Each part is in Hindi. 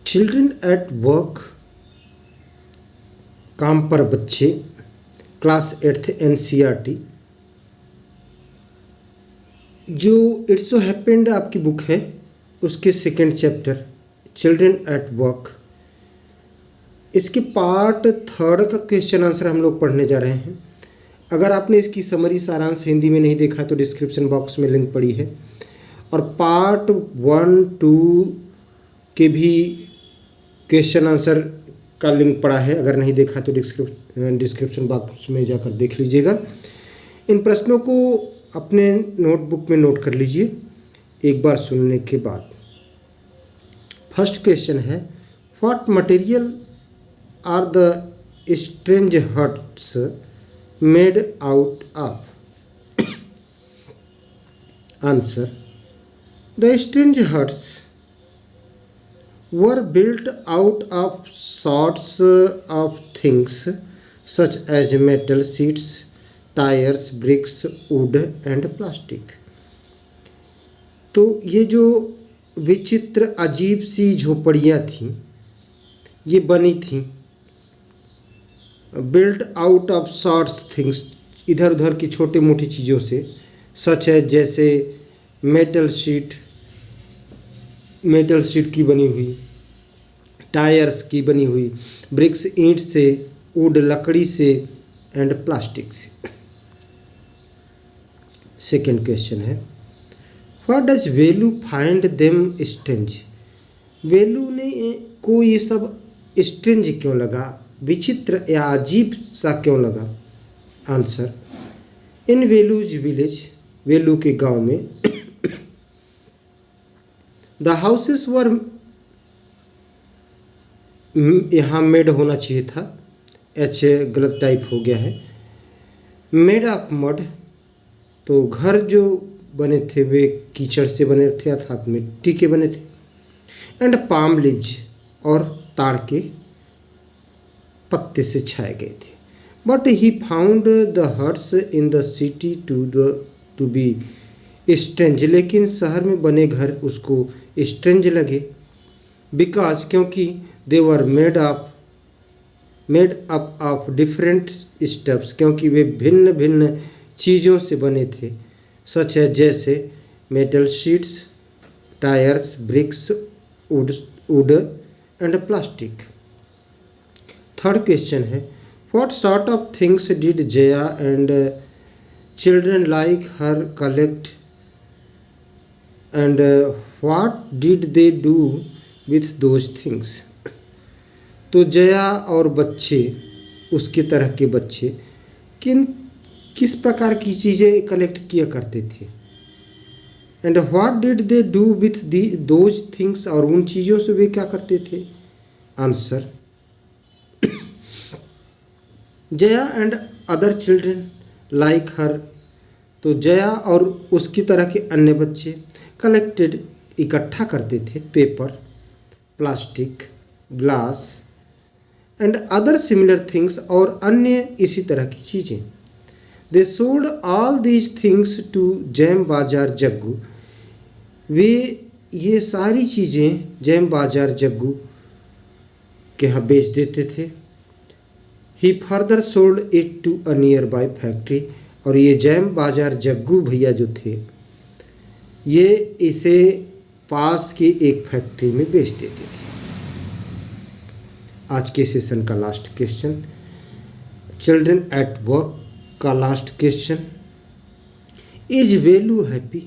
चिल्ड्रन एट वर्क, काम पर बच्चे, क्लास 8th NCERT। जो इट्स सो हैपेंड आपकी बुक है उसके second chapter children at work, इसके पार्ट 3 का क्वेश्चन आंसर हम लोग पढ़ने जा रहे हैं। अगर आपने इसकी समरी सारांश हिंदी में नहीं देखा तो डिस्क्रिप्शन बॉक्स में लिंक पड़ी है, और पार्ट 1, 2 के भी क्वेश्चन आंसर का लिंक पड़ा है। अगर नहीं देखा तो डिस्क्रिप्शन बॉक्स में जाकर देख लीजिएगा। इन प्रश्नों को अपने नोटबुक में नोट कर लीजिए एक बार सुनने के बाद। फर्स्ट क्वेश्चन है, what material are the strange huts made out of? Answer, the strange huts were built out of sorts of things such as metal sheets, tires, bricks, wood and plastic। तो ये जो विचित्र अजीब सी झोपड़ियाँ थीं ये बनी थीं built out of sorts things, इधर उधर की छोटी मोटी चीज़ों से, सच है जैसे मेटल शीट की बनी हुई, टायर्स की बनी हुई, ब्रिक्स ईंट से, वुड लकड़ी से एंड प्लास्टिक से। सेकेंड क्वेश्चन है, what does Velu find them strange? Velu ने को ये सब स्ट्रेंज क्यों लगा, विचित्र या अजीब सा क्यों लगा? आंसर, इन वेलूज विलेज, वेलू के गांव में द हाउसेस वर, यहाँ मेड होना चाहिए था, एच गलत टाइप हो गया है, मेड ऑफ मड, तो घर जो बने थे वे कीचड़ से बने थे अर्थात मिट्टी के बने थे, एंड पाम लीव्स, और ताड़ के पत्ते से छाए गए थे। But he found the huts in the city to be strange, लेकिन शहर में बने घर उसको स्ट्रेंज लगे। बिकॉज, क्योंकि they were made up of different stuffs, क्योंकि वे भिन्न भिन्न चीज़ों से बने थे, सच है जैसे metal sheets, tyres, bricks, wood and plastic. Third question है, what sort of things did Jaya and children like her collect and what did they do with those things? तो जया और बच्चे, उसके तरह के बच्चे किस प्रकार की चीज़ें कलेक्ट किया करते थे? And what did they do with those things, और उन चीज़ों से वे क्या करते थे? Answer, Jaya and other children like her, तो जया और उसकी तरह के अन्य बच्चे कलेक्टेड, इकट्ठा करते थे, paper, plastic, glass and other similar things, और अन्य इसी तरह की चीज़ें। They sold all these things to Jam Bazaar Jaggu, वे ये सारी चीज़ें जैम बाजार जग्गू के यहाँ बेच देते थे। He further sold it to a nearby factory, और ये जैम बाजार जग्गू भैया जो थे ये इसे पास की एक फैक्ट्री में बेच देते थे। आज के सेशन का last question, children at work का last question, is Velu happy?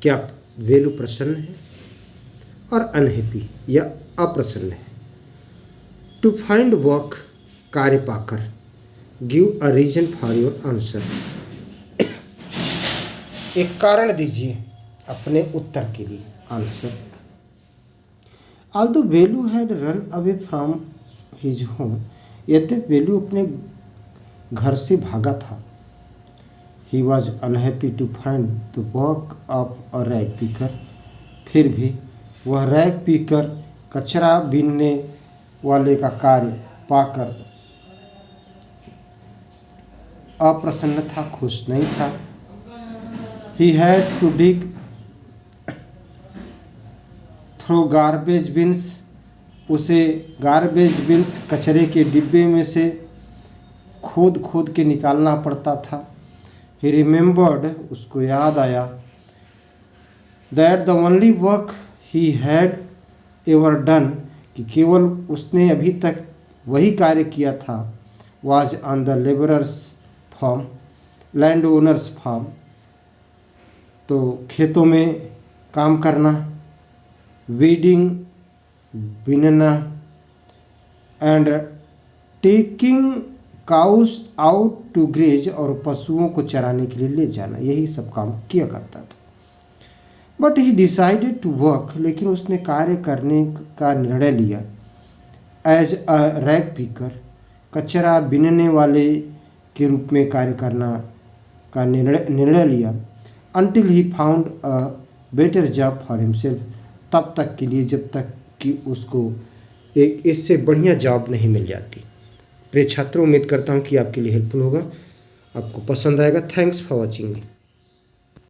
क्या वेलू प्रसन्न है और अनहैप्पी या अप्रसन्न है? टू फाइंड वर्क, कार्य पाकर, give a reason for your answer, एक कारण दीजिए अपने उत्तर के लिए। Answer, although Velu had run away from his home, यद्यपि वेलू अपने घर से भागा था। He was unhappy to find the work of a rag picker, फिर भी वह रैग पीकर, कचरा बीनने वाले का कार्य पाकर अप्रसन्न था, खुश नहीं था। He had to dig through garbage bins उसे गार्बेज बिन्स कचरे के डिब्बे में से खोद खोद के निकालना पड़ता था। ही रिमेंबर्ड, उसको याद आया, that the only work he had ever done, कि केवल उसने अभी तक वही कार्य किया था, was on the labourers farm, land owners farm, तो खेतों में काम करना, वीडिंग, बीनना, and taking cows out to graze, और पशुओं को चराने के लिए ले जाना, यही सब काम किया करता था। But he decided to work, लेकिन उसने कार्य करने का निर्णय लिया, एज अ रैग पिकर, कचरा बीनने वाले के रूप में कार्य करना का निर्णय लिया, until he found a better job for himself, तब तक के लिए जब तक कि उसको एक इससे बढ़िया जॉब नहीं मिल जाती। प्रिय छात्रों, उम्मीद करता हूँ कि आपके लिए हेल्पफुल होगा, आपको पसंद आएगा। Thanks for watching.